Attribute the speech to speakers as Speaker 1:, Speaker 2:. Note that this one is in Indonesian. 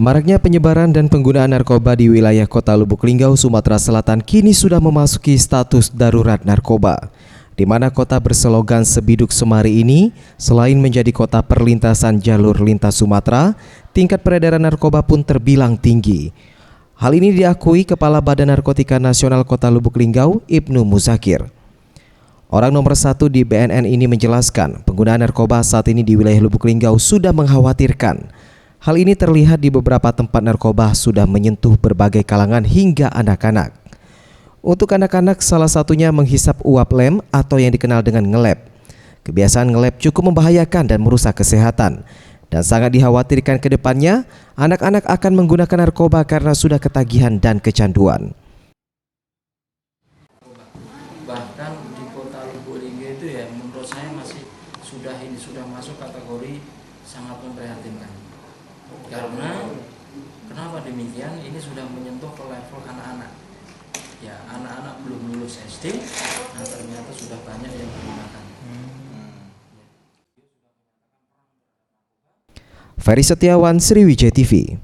Speaker 1: Maraknya penyebaran dan penggunaan narkoba di wilayah Kota Lubuk Linggau, Sumatera Selatan kini sudah memasuki status darurat narkoba, di mana kota berslogan Sebiduk Semari ini selain menjadi kota perlintasan jalur lintas Sumatera, tingkat peredaran narkoba pun terbilang tinggi. Hal ini diakui Kepala Badan Narkotika Nasional Kota Lubuk Linggau, Ibnu Muzakir. Orang nomor 1 di BNN ini menjelaskan penggunaan narkoba saat ini di wilayah Lubuk Linggau sudah mengkhawatirkan. Hal ini terlihat di beberapa tempat narkoba sudah menyentuh berbagai kalangan hingga anak-anak. Untuk anak-anak salah satunya menghisap uap lem atau yang dikenal dengan ngelep. Kebiasaan ngelep cukup membahayakan dan merusak kesehatan. Dan sangat dikhawatirkan ke depannya anak-anak akan menggunakan narkoba karena sudah ketagihan dan kecanduan.
Speaker 2: Bahkan di Kota Lubuk Linggau itu ya menurut saya masih sudah masuk kategori sangat memprihatinkan. Karena kenapa demikian? Ini sudah menyentuh ke level anak-anak. Ya, anak-anak belum lulus SD, nah ternyata sudah banyak yang menggunakan.
Speaker 1: Ferry Setiawan, Sriwijaya TV.